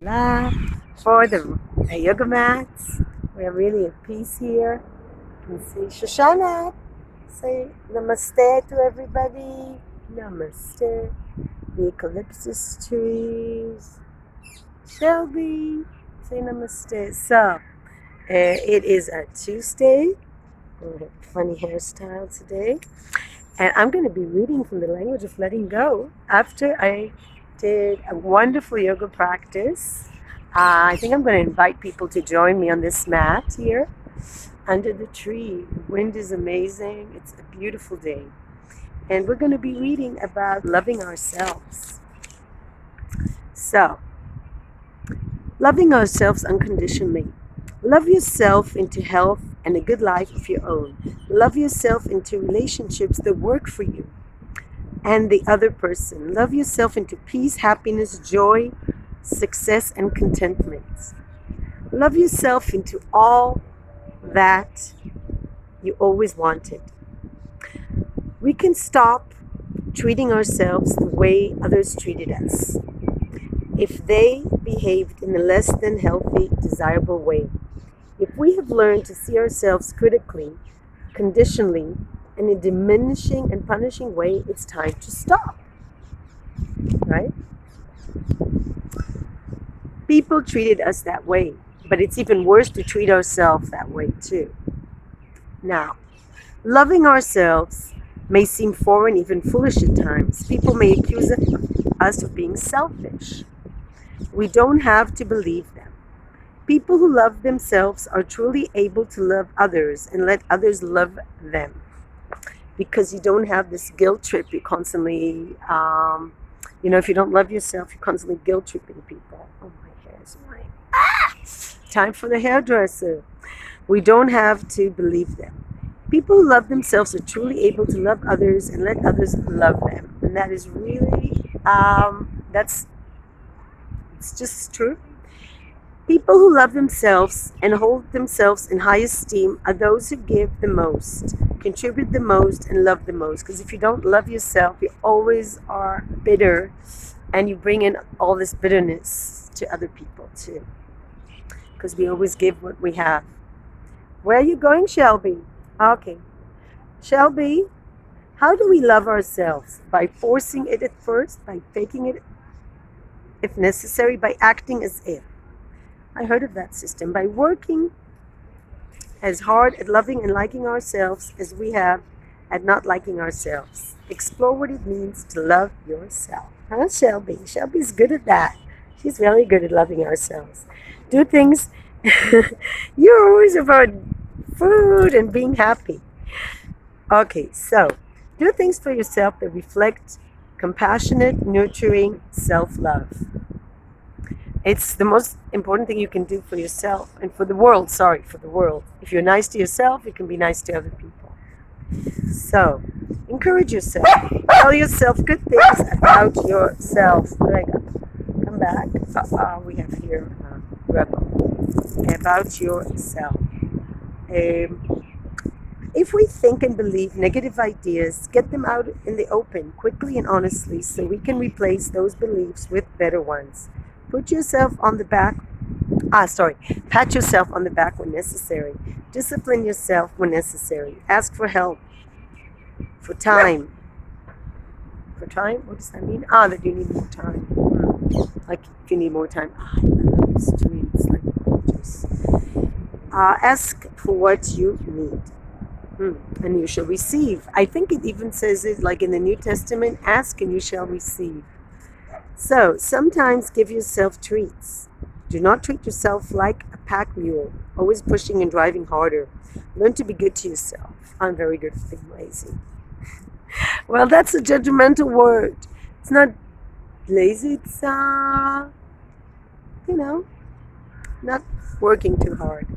La for the yoga mats. We're really at peace here. You can see Shoshana. Say namaste to everybody. Namaste. The eucalyptus trees. Shelby. Say namaste. So, it is a Tuesday. We have a funny hairstyle today. And I'm going to be reading from the language of letting go after I did a wonderful yoga practice. I think I'm going to invite people to join me on this mat here under the tree. The wind is amazing. It's a beautiful day. And we're going to be reading about loving ourselves. So, loving ourselves unconditionally. Love yourself into health and a good life of your own. Love yourself into relationships that work for you and the other person. Love yourself into peace, happiness, joy, success, and contentment. Love yourself into all that you always wanted. We can stop treating ourselves the way others treated us if they behaved in a less than healthy, desirable way. If we have learned to see ourselves critically, conditionally, in a diminishing and punishing way, it's time to stop. Right? People treated us that way, but it's even worse to treat ourselves that way too. Now, loving ourselves may seem foreign, even foolish at times. People may accuse us of being selfish. We don't have to believe them. People who love themselves are truly able to love others and let others love them. Because you don't have this guilt trip, you constantly, if you don't love yourself, you're constantly guilt tripping people. Oh, my hair is white. Time for the hairdresser. We don't have to believe them. People who love themselves are truly able to love others and let others love them. And that is really, it's just true. People who love themselves and hold themselves in high esteem are those who give the most, contribute the most, and love the most. Because if you don't love yourself, you always are bitter, and you bring in all this bitterness to other people too. Because we always give what we have. Where are you going, Shelby? Okay. Shelby, how do we love ourselves? By forcing it at first, by faking it if necessary, by acting as if. I heard of that system. By working as hard at loving and liking ourselves as we have at not liking ourselves. Explore what it means to love yourself. Huh, Shelby? Shelby's good at that. She's really good at loving ourselves. Do things. You're always about food and being happy. Okay, so do things for yourself that reflect compassionate, nurturing self-love. It's the most important thing you can do for yourself and for the world. For the world. If you're nice to yourself, you can be nice to other people. So, encourage yourself. Tell yourself good things about yourself. Come back. We have here Rebel. About yourself. If we think and believe negative ideas, get them out in the open quickly and honestly so we can replace those beliefs with better ones. Pat yourself on the back when necessary. Discipline yourself when necessary. Ask for help. For time. For time? What does that mean? That you need more time. Like if you need more time. I love the streets. Like gorgeous. Ask for what you need. And you shall receive. I think it even says it like in the New Testament, ask and you shall receive. So, sometimes give yourself treats. Do not treat yourself like a pack mule, always pushing and driving harder. Learn to be good to yourself. I'm very good at being lazy. Well, that's a judgmental word. It's not lazy, it's, not working too hard.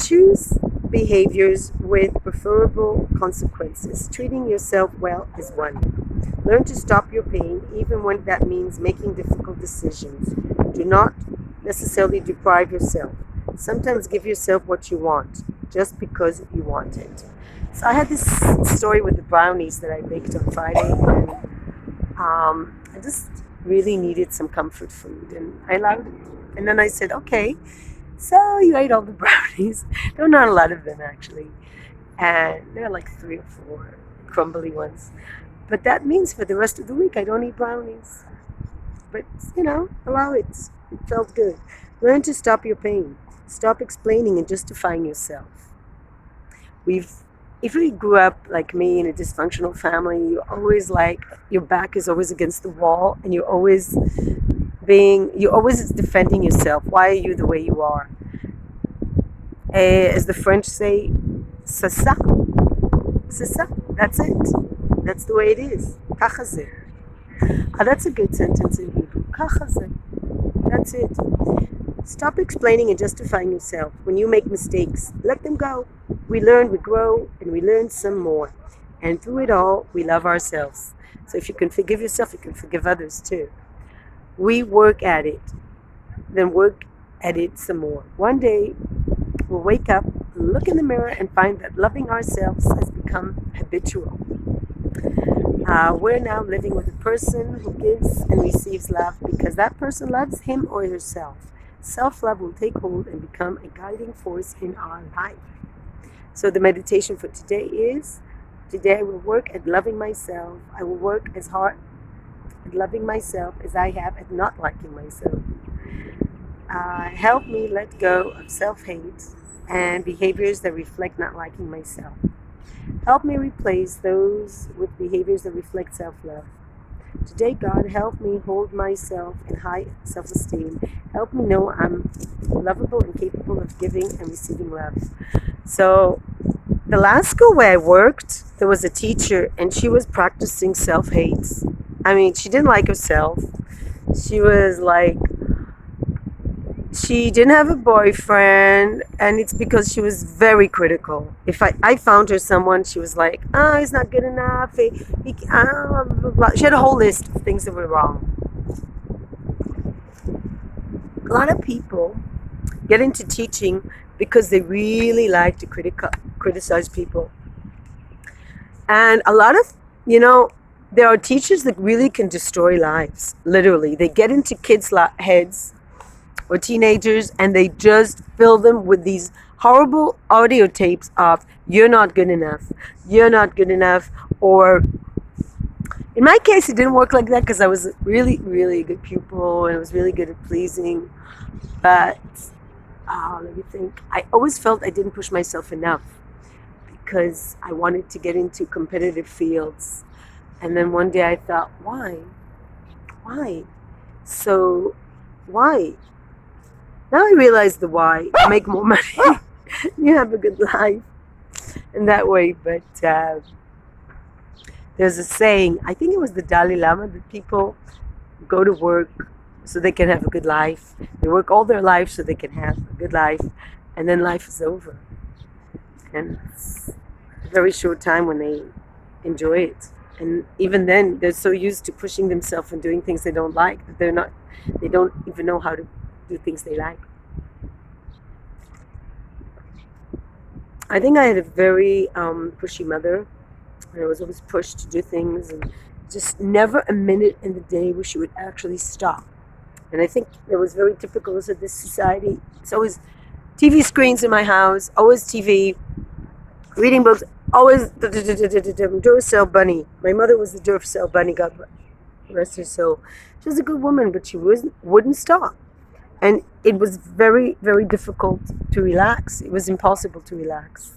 Choose behaviors with preferable consequences. Treating yourself well is one. Learn to stop your pain, even when that means making difficult decisions. Do not necessarily deprive yourself. Sometimes give yourself what you want, just because you want it. So I had this story with the brownies that I baked on Friday, and I just really needed some comfort food, and I allowed it. And then I said, okay, so you ate all the brownies. There were not a lot of them, actually. And there are like 3 or 4 crumbly ones. But that means for the rest of the week, I don't eat brownies. But, allow it. It felt good. Learn to stop your pain. Stop explaining and justifying yourself. If you grew up like me in a dysfunctional family, you're always like, your back is always against the wall, and you're always defending yourself. Why are you the way you are? As the French say, c'est ça. C'est ça. That's it. That's the way it is. Kacha ze. That's a good sentence in Hebrew. Kacha ze. That's it. Stop explaining and justifying yourself. When you make mistakes, let them go. We learn, we grow, and we learn some more. And through it all, we love ourselves. So if you can forgive yourself, you can forgive others too. We work at it, then work at it some more. One day, we'll wake up, look in the mirror, and find that loving ourselves has become habitual. We're now living with a person who gives and receives love because that person loves him or herself. Self-love will take hold and become a guiding force in our life. So the meditation for today is, today I will work at loving myself. I will work as hard at loving myself as I have at not liking myself. Help me let go of self-hate and behaviors that reflect not liking myself. Help me replace those with behaviors that reflect self-love. Today, God, help me hold myself in high self-esteem. Help me know I'm lovable and capable of giving and receiving love. So, the last school where I worked, there was a teacher, and she was practicing self-hate. I mean, she didn't like herself. She was like, she didn't have a boyfriend, and it's because she was very critical. If I found her someone, she was like, he's not good enough. She had a whole list of things that were wrong. A lot of people get into teaching because they really like to criticize people. And a lot of, there are teachers that really can destroy lives, literally. They get into kids' heads or teenagers, and they just fill them with these horrible audio tapes of, you're not good enough, or in my case it didn't work like that because I was really, really a good pupil and I was really good at pleasing, but let me think. I always felt I didn't push myself enough because I wanted to get into competitive fields, and then one day I thought, why? So why? Now I realize the why. You make more money. You have a good life. In that way. But there's a saying, I think it was the Dalai Lama, that people go to work so they can have a good life. They work all their life so they can have a good life. And then life is over. And it's a very short time when they enjoy it. And even then, they're so used to pushing themselves and doing things they don't like that they don't even know how to do things they like. I think I had a very pushy mother. I was always pushed to do things, and just never a minute in the day where she would actually stop. And I think it was very typical of this society. It's always TV screens in my house, always TV, reading books, always Duracell bunny. My mother was the Duracell bunny, God rest her soul. She was a good woman, but she wouldn't stop. And it was very, very difficult to relax. It was impossible to relax.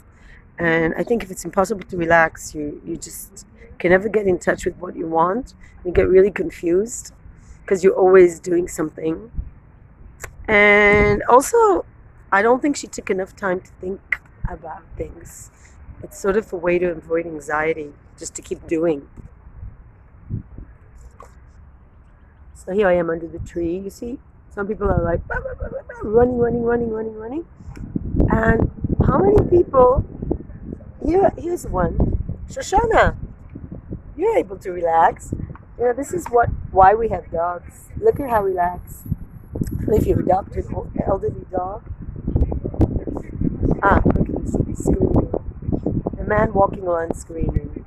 And I think if it's impossible to relax, you just can never get in touch with what you want. You get really confused because you're always doing something. And also, I don't think she took enough time to think about things. It's sort of a way to avoid anxiety, just to keep doing. So here I am under the tree, you see? Some people are like, running. And how many people, here's one, Shoshana, you're able to relax. This is why we have dogs. Look at how relaxed. If you adopt an elderly dog. Okay, screaming. The man walking on screaming.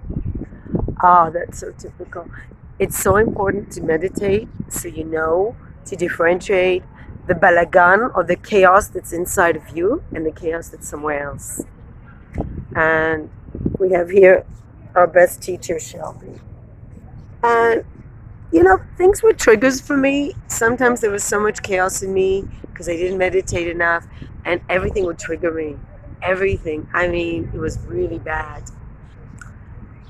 That's so typical. It's so important to meditate so you know to differentiate the balagan or the chaos that's inside of you and the chaos that's somewhere else. And we have here our best teacher, Shelby. And things were triggers for me. Sometimes there was so much chaos in me because I didn't meditate enough, and everything would trigger me. Everything. I mean, it was really bad.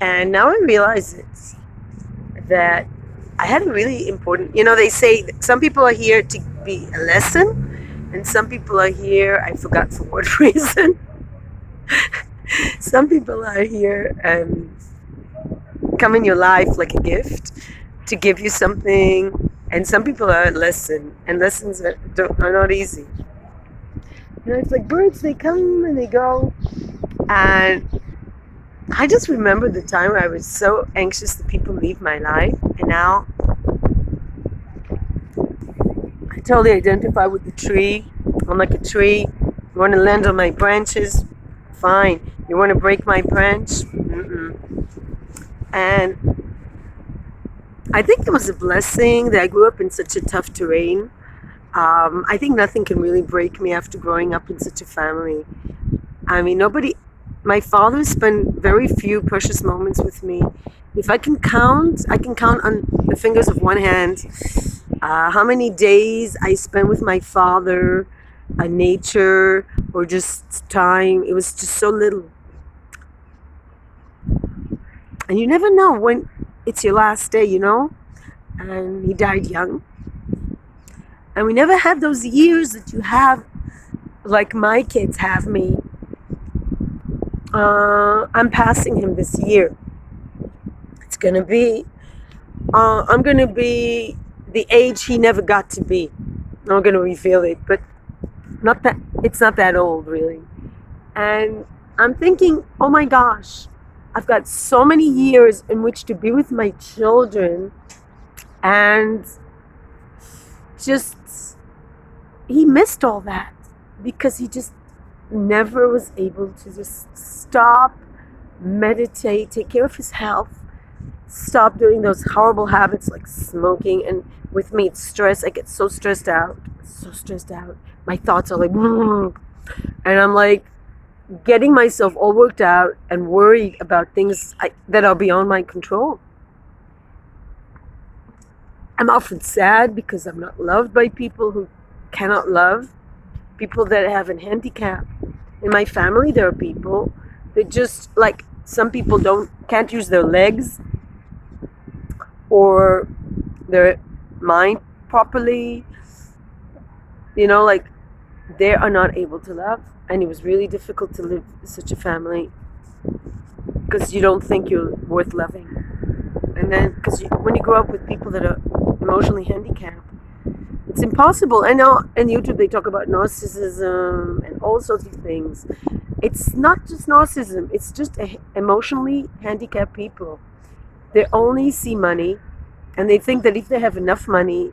And now I realize that I had a really important, they say some people are here to be a lesson, and some people are here, I forgot for what reason. Some people are here and come in your life like a gift to give you something, and some people are a lesson, and lessons are not easy. It's like birds, they come and they go. And I just remember the time where I was so anxious that people leave my life, and now I totally identify with the tree. I'm like a tree. You want to land on my branches? Fine. You want to break my branch? Mm-mm. And I think it was a blessing that I grew up in such a tough terrain. I think nothing can really break me after growing up in such a family. I mean, my father spent very few precious moments with me. If I can count on the fingers of one hand how many days I spent with my father, nature, or just time. It was just so little. And you never know when it's your last day, And he died young. And we never had those years that you have, like my kids have me. I'm passing him this year. It's going to be, I'm going to be the age he never got to be. I'm going to reveal it, but it's not that old, really. And I'm thinking, oh my gosh, I've got so many years in which to be with my children, and just, he missed all that because he just never was able to just stop, meditate, take care of his health, stop doing those horrible habits like smoking. And with me, it's stress. I get so stressed out. My thoughts are like, and I'm like getting myself all worked out and worried about things that are beyond my control. I'm often sad because I'm not loved by people who cannot love, people that have a handicap. In my family, there are people that just, like, some people can't use their legs or their mind properly. Like, they are not able to love. And it was really difficult to live in such a family because you don't think you're worth loving. And then, because when you grow up with people that are emotionally handicapped, it's impossible. I know on YouTube they talk about narcissism and all sorts of things. It's not just narcissism. It's just emotionally handicapped people. They only see money, and they think that if they have enough money,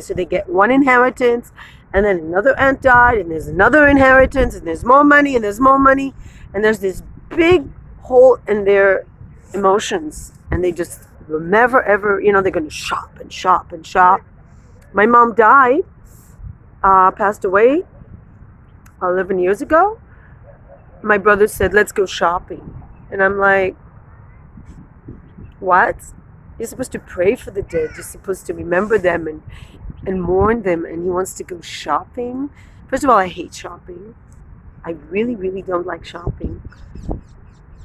so they get one inheritance, and then another aunt died, and there's another inheritance, and there's more money, and there's more money, and there's this big hole in their emotions, and they just will never ever, they're going to shop and shop and shop. My mom died, passed away 11 years ago. My brother said, let's go shopping. And I'm like, what? You're supposed to pray for the dead. You're supposed to remember them and mourn them. And he wants to go shopping. First of all, I hate shopping. I really, really don't like shopping.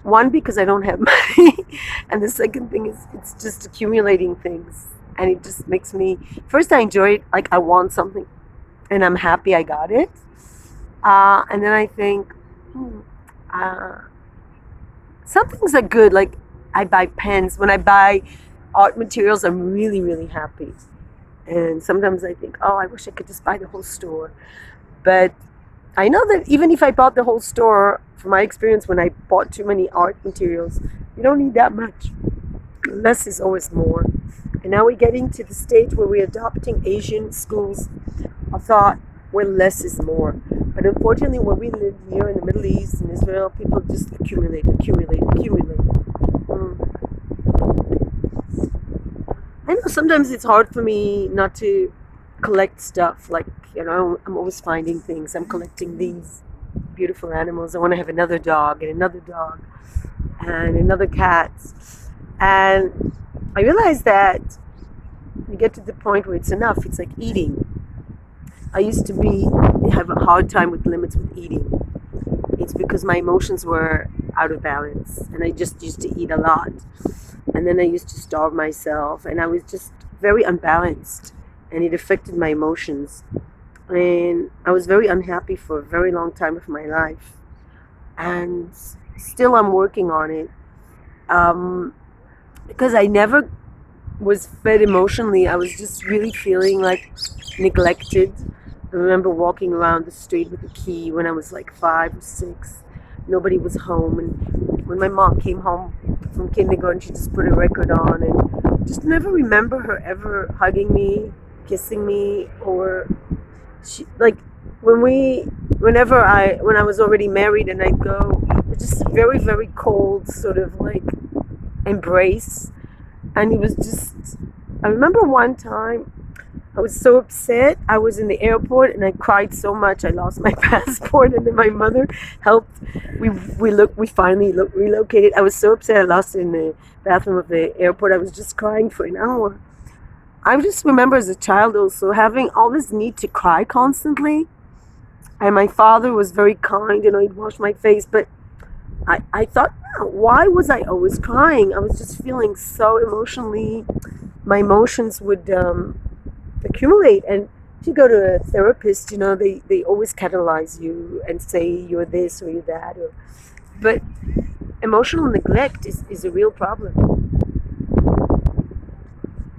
One, because I don't have money. And the second thing is it's just accumulating things. And it just makes me, first I enjoy it, like I want something. And I'm happy I got it. And then I think, some things are good. Like I buy pens. When I buy art materials, I'm really, really happy. And sometimes I think, I wish I could just buy the whole store. But I know that even if I bought the whole store, from my experience, when I bought too many art materials, you don't need that much. Less is always more. And now we're getting to the stage where we're adopting Asian schools of thought where less is more. But unfortunately, where we live here in the Middle East and Israel, people just accumulate. I know sometimes it's hard for me not to collect stuff. Like, I'm always finding things. I'm collecting these beautiful animals. I want to have another dog and another dog and another cat. And I realized that you get to the point where it's enough. It's like eating. I used to have a hard time with limits with eating. It's because my emotions were out of balance and I just used to eat a lot. And then I used to starve myself and I was just very unbalanced and it affected my emotions. And I was very unhappy for a very long time of my life. And still I'm working on it. Because I never was fed emotionally. I was just really feeling like neglected. I remember walking around the street with a key when I was like 5 or 6. Nobody was home, and when my mom came home from kindergarten, she just put a record on, and just never remember her ever hugging me, kissing me, or she like when I was already married and I'd go, it's just very very cold sort of like embrace, and it was just. I remember one time I was so upset. I was in the airport and I cried so much I lost my passport, and then my mother helped. We finally relocated. I was so upset I lost it in the bathroom of the airport. I was just crying for an hour. I just remember as a child also having all this need to cry constantly. And my father was very kind and he'd wash my face, but I thought, why was I always crying? I was just feeling so emotionally. My emotions would accumulate, and if you go to a therapist, they always catalyze you and say you're this or you're that, but emotional neglect is a real problem.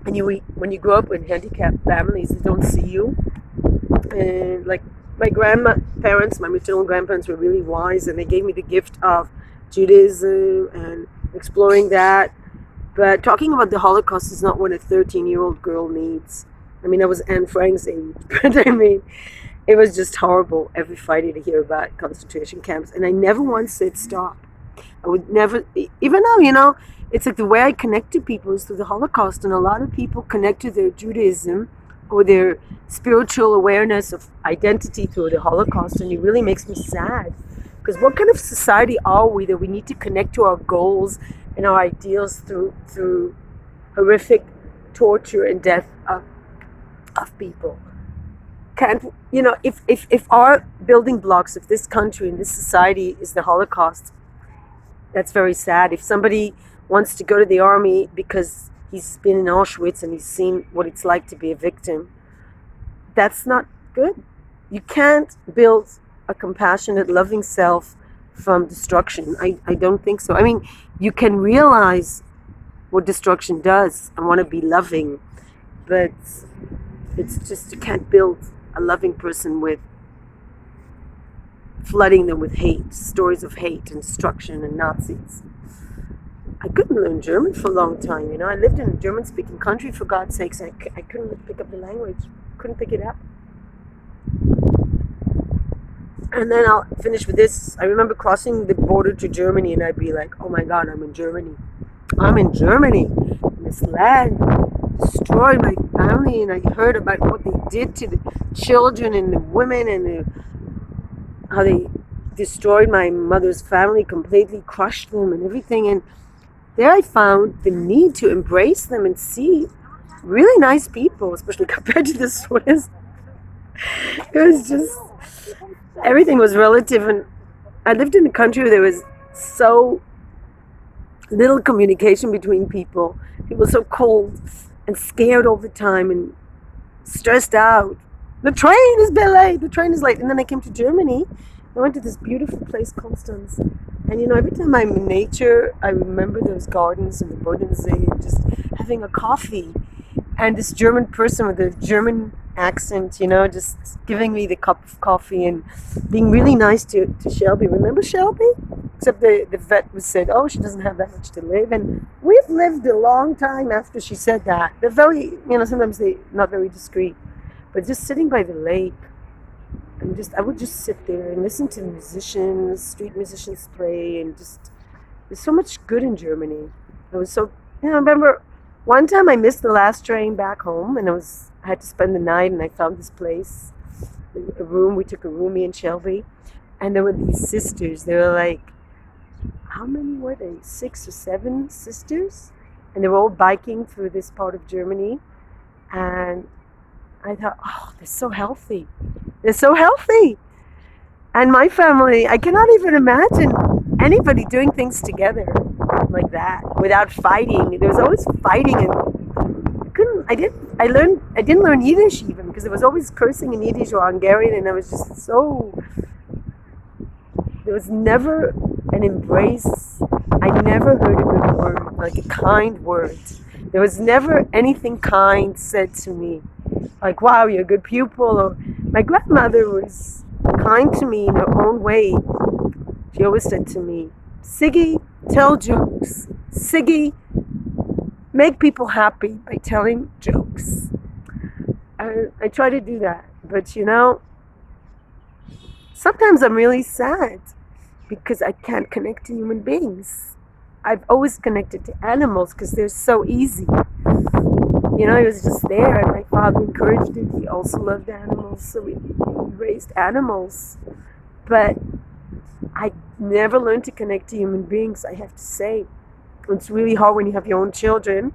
And when you grow up in handicapped families, they don't see you, and like my grandparents, my maternal grandparents were really wise, and they gave me the gift of Judaism and exploring that. But talking about the Holocaust is not what a 13-year-old girl needs. I mean, I was Anne Frank's age, but I mean, it was just horrible every Friday to hear about concentration camps. And I never once said stop. I would never, even now, it's like the way I connect to people is through the Holocaust. And a lot of people connect to their Judaism or their spiritual awareness of identity through the Holocaust. And it really makes me sad. Because what kind of society are we that we need to connect to our goals and our ideals through horrific torture and death of people? Can't if our building blocks of this country and this society is the Holocaust, that's very sad. If somebody wants to go to the army because he's been in Auschwitz and he's seen what it's like to be a victim, that's not good. You can't build a compassionate, loving self from destruction. I don't think so. I mean, you can realize what destruction does and want to be loving, but it's just you can't build a loving person with flooding them with hate, stories of hate and destruction and Nazis. I couldn't learn German for a long time. I lived in a German-speaking country, for God's sakes. I couldn't pick up the language, couldn't pick it up. And then I'll finish with this. I remember crossing the border to Germany and I'd be like, oh my God, I'm in Germany. I'm in Germany. This land destroyed my family, and I heard about what they did to the children and the women and how they destroyed my mother's family, completely crushed them and everything. And there I found the need to embrace them and see really nice people, especially compared to the Swiss. It was just, everything was relative. And I lived in a country where there was so little communication between people. People were so cold and scared all the time and stressed out. The train is late. The train is late. And then I came to Germany. I went to this beautiful place, Constance. And every time I'm in nature, I remember those gardens and the Bodensee and just having a coffee. And this German person with a German accent, just giving me the cup of coffee and being really nice to Shelby. Remember Shelby? Except the vet said, oh, she doesn't have that much to live. And we've lived a long time after she said that. They're very, sometimes they're not very discreet. But just sitting by the lake, and I would just sit there and listen to musicians, street musicians play, and just, there's so much good in Germany. I was so, I remember One time I missed the last train back home, and I had to spend the night, and I found this place, a room. We took a room, me and Shelby, and there were these sisters. They were like, how many were they? 6 or 7 sisters, and they were all biking through this part of Germany. And I thought, oh, they're so healthy. They're so healthy. And my family, I cannot even imagine anybody doing things together like that without fighting. There was always fighting, and I didn't learn Yiddish even, because there was always cursing in Yiddish or Hungarian, and I was just so, there was never an embrace. I never heard a good word, like a kind word. There was never anything kind said to me, like, wow, you're a good pupil. Or my grandmother was kind to me in her own way. She always said to me, Siggy, tell jokes. Siggy, make people happy by telling jokes. I try to do that. But sometimes I'm really sad because I can't connect to human beings. I've always connected to animals because they're so easy. He was just there, and my father encouraged it. He also loved animals, so we raised animals. But I never learned to connect to human beings, I have to say. It's really hard when you have your own children,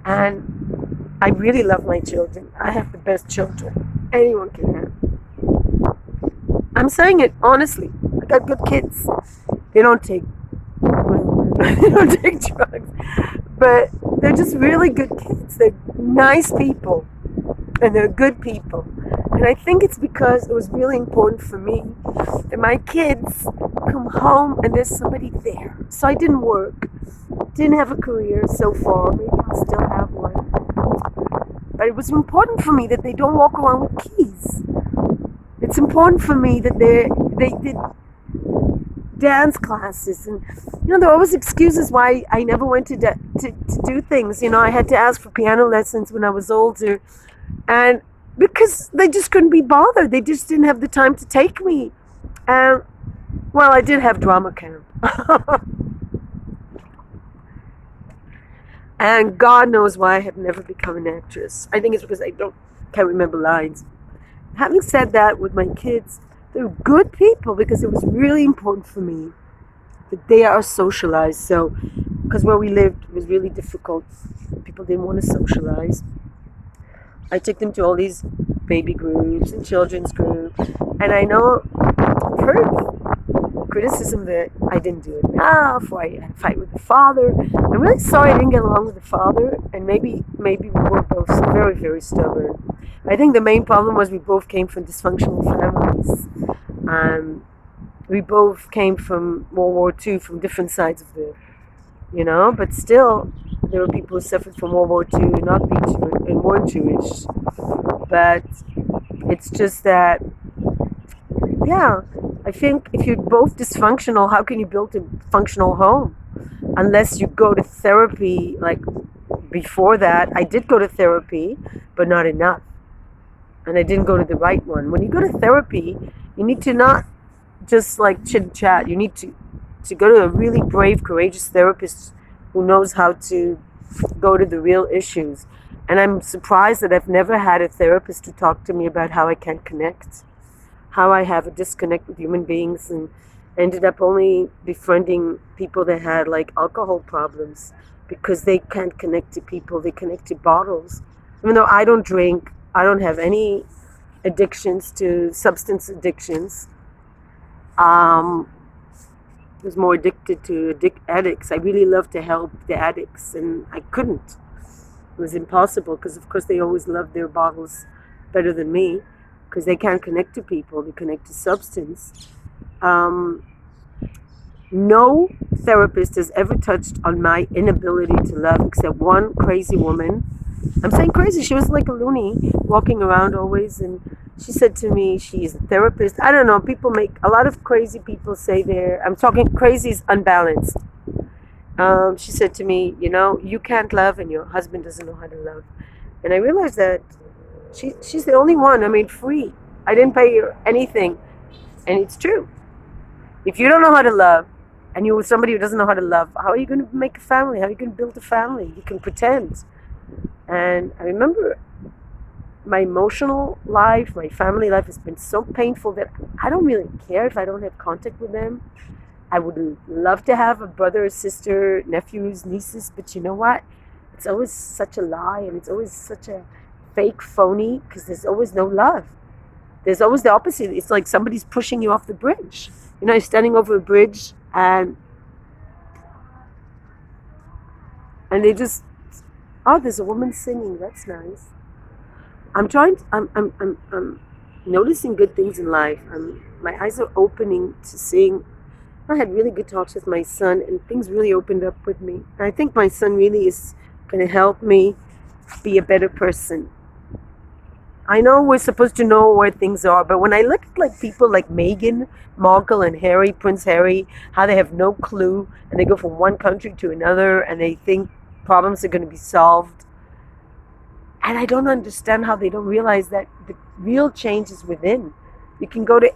and I really love my children. I have the best children anyone can have. I'm saying it honestly. I got good kids. They don't take drugs, but they're just really good kids. They're nice people, and they're good people. And I think it's because it was really important for me that my kids come home and there's somebody there. So I didn't work, didn't have a career so far. Maybe I'll still have one. But it was important for me that they don't walk around with keys. It's important for me that they did dance classes, and there were always excuses why I never went to do things. I had to ask for piano lessons when I was older, and because they just couldn't be bothered. They just didn't have the time to take me. Well, I did have drama camp. And God knows why I have never become an actress. I think it's because I can't remember lines. Having said that, with my kids, they're good people because it was really important for me that they are socialized. So, because where we lived was really difficult. People didn't want to socialize. I took them to all these baby groups and children's groups. And I know I've heard criticism that I didn't do enough, or I had a fight with the father. I'm really sorry I didn't get along with the father, and maybe we were both very, very stubborn. I think the main problem was we both came from dysfunctional families. We both came from World War II, from different sides of but still, there were people who suffered from World War II and not being Jewish and weren't Jewish. But it's just that, I think if you're both dysfunctional, how can you build a functional home? Unless you go to therapy. Like before that, I did go to therapy, but not enough. And I didn't go to the right one. When you go to therapy, you need to not just like chit chat. You need to go to a really brave, courageous therapist who knows how to go to the real issues. And I'm surprised that I've never had a therapist to talk to me about how I can't connect, how I have a disconnect with human beings, and ended up only befriending people that had like alcohol problems because they can't connect to people. They connect to bottles. Even though I don't drink, I don't have any addictions to substance addictions. I was more addicted to addicts. I really love to help the addicts, and I couldn't. It was impossible because, of course, they always love their bottles better than me because they can't connect to people. They connect to substance. No therapist has ever touched on my inability to love except one crazy woman. I'm saying crazy. She was like a loony walking around always, and she said to me she's a therapist. I don't know. A lot of crazy people say I'm talking crazy is unbalanced. She said to me, you can't love and your husband doesn't know how to love. And I realized that she's the only one I made free. I didn't pay her anything. And it's true. If you don't know how to love, and you're with somebody who doesn't know how to love, how are you going to make a family? How are you going to build a family? You can pretend. And I remember my emotional life, my family life has been so painful that I don't really care if I don't have contact with them. I would love to have a brother or sister, nephews, nieces, but you know what? It's always such a lie, and it's always such a fake, phony, because there's always no love. There's always the opposite. It's like somebody's pushing you off the bridge. You know, you're standing over a bridge, and they just, oh, there's a woman singing. That's nice. I'm noticing good things in life. My eyes are opening to seeing. I had really good talks with my son, and things really opened up with me. And I think my son really is going to help me be a better person. I know we're supposed to know where things are, but when I look at like people like Meghan Markle and Prince Harry, how they have no clue, and they go from one country to another, and they think problems are going to be solved. And I don't understand how they don't realize that the real change is within. You can go to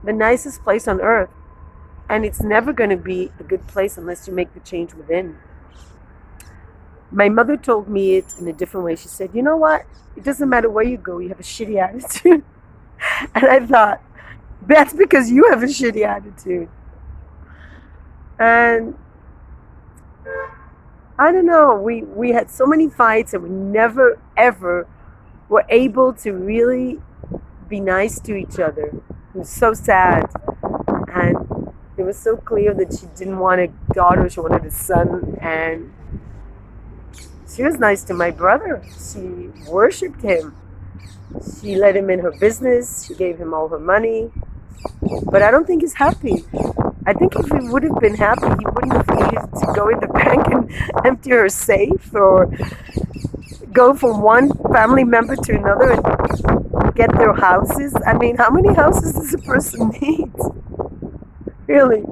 the nicest place on earth, and it's never going to be a good place unless you make the change within. My mother told me it in a different way. She said, you know what? It doesn't matter where you go, you have a shitty attitude. And I thought, that's because you have a shitty attitude. And I don't know, we had so many fights, and we never, ever were able to really be nice to each other. It was so sad. And it was so clear that she didn't want a daughter, she wanted a son. And she was nice to my brother. She worshipped him. She let him in her business. She gave him all her money. But I don't think he's happy. I think if he would have been happy, he wouldn't have needed to go in the bank and empty her safe, or go from one family member to another and get their houses. I mean, how many houses does a person need? Really.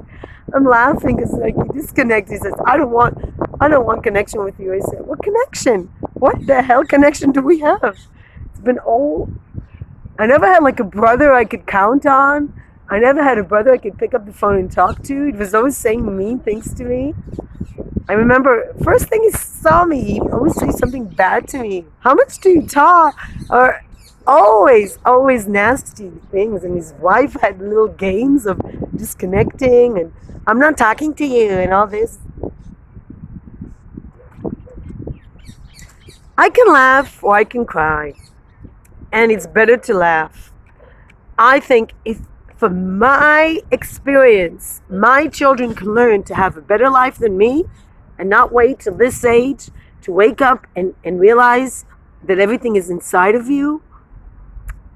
I'm laughing because like he disconnects. He says, I don't want connection with you. I said, what connection? What the hell connection do we have? It's been all, I never had like a brother I could count on. I never had a brother I could pick up the phone and talk to. He was always saying mean things to me. I remember first thing he saw me, he always say something bad to me. How much do you talk? Or always nasty things. And his wife had little games of disconnecting and I'm not talking to you and all this. I can laugh or I can cry. And it's better to laugh. I think if, from my experience, my children can learn to have a better life than me and not wait till this age to wake up and realize that everything is inside of you,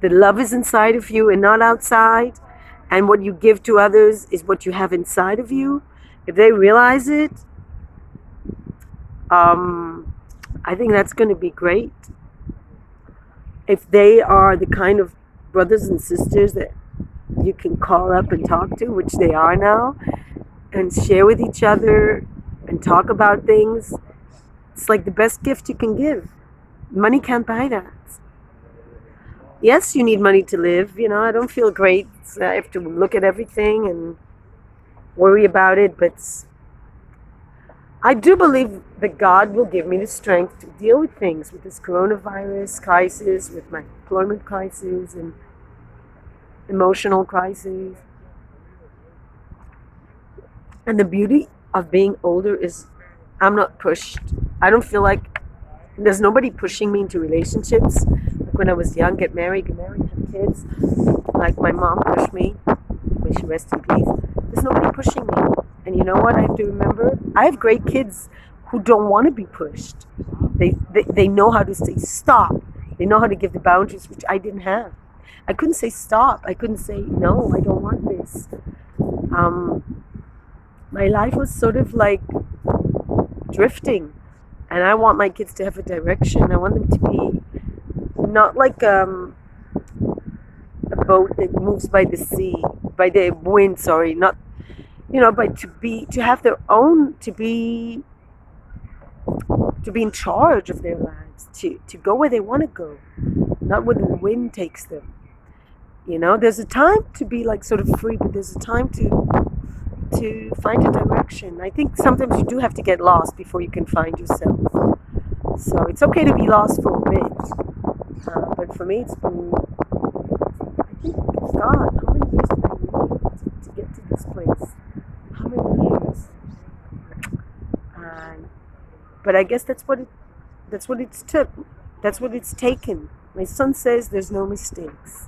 that love is inside of you and not outside, and what you give to others is what you have inside of you. If they realize it, I think that's going to be great. If they are the kind of brothers and sisters that you can call up and talk to, which they are now, and share with each other and talk about things, it's like the best gift you can give. Money can't buy that. Yes, you need money to live. You know, I don't feel great. I have to look at everything and worry about it, but I do believe that God will give me the strength to deal with things, with this coronavirus crisis, with my employment crisis and emotional crisis. And the beauty of being older is I'm not pushed. I don't feel like there's nobody pushing me into relationships. Like when I was young, get married, have kids. Like my mom pushed me. May she rest in peace. There's nobody pushing me. And you know what I have to remember? I have great kids who don't want to be pushed. They know how to say stop. They know how to give the boundaries, which I didn't have. I couldn't say stop. I couldn't say, no, I don't want this. My life was sort of like drifting. And I want my kids to have a direction. I want them to be not like a boat that moves by the sea, by the wind, sorry, not, you know, but to have their own, to be in charge of their lives, to go where they want to go, not where the wind takes them. You know, there's a time to be like sort of free, but there's a time to find a direction. I think sometimes you do have to get lost before you can find yourself. So it's okay to be lost for a bit. But for me, it's been, I think, God, how many years did I need to get to this place? How many years? But I guess that's what it's took. That's what it's taken. My son says there's no mistakes.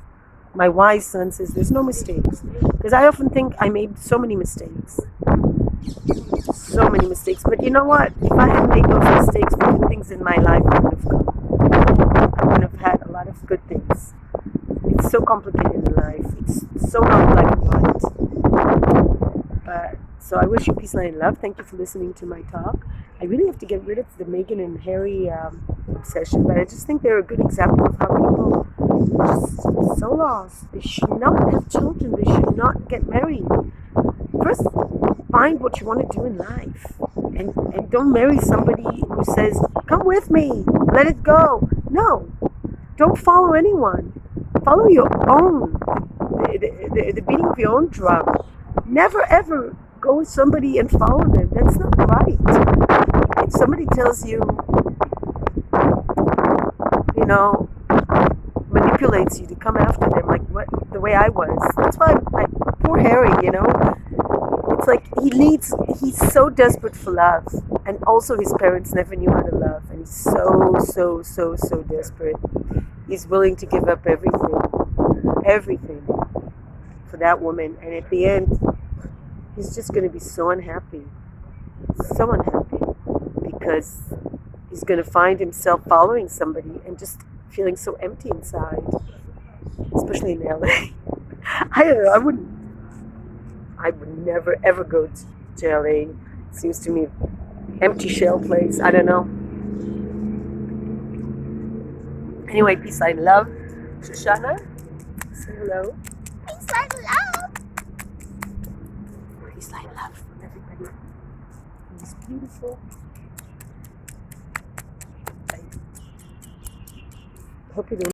My wise son says there's no mistakes. Because I often think I made so many mistakes. So many mistakes. But you know what? If I hadn't made those mistakes, the good things in my life would have come. I would have had a lot of good things. It's so complicated in life. It's so not black and white. So I wish you peace, light, and love. Thank you for listening to my talk. I really have to get rid of the Meghan and Harry obsession, but I just think they're a good example of how people are just so lost. They should not have children. They should not get married. First, find what you want to do in life. And don't marry somebody who says, come with me, let it go. No, don't follow anyone. Follow your own, the beating of your own drum. Never ever go with somebody and follow them. That's not right. If somebody tells you, manipulates you to come after them, like the way I was. That's why poor Harry, it's like he's so desperate for love. And also his parents never knew how to love. And he's so desperate. He's willing to give up everything for that woman. And at the end, he's just going to be so unhappy because he's going to find himself following somebody and just feeling so empty inside, especially in LA. I don't know, I would never ever go to LA. It seems to me empty shell place. I don't know. Anyway, peace, light, and love. Shoshana, say hello. Peace, light, and love. Peace, light, and love from everybody. It's beautiful. I hope you don't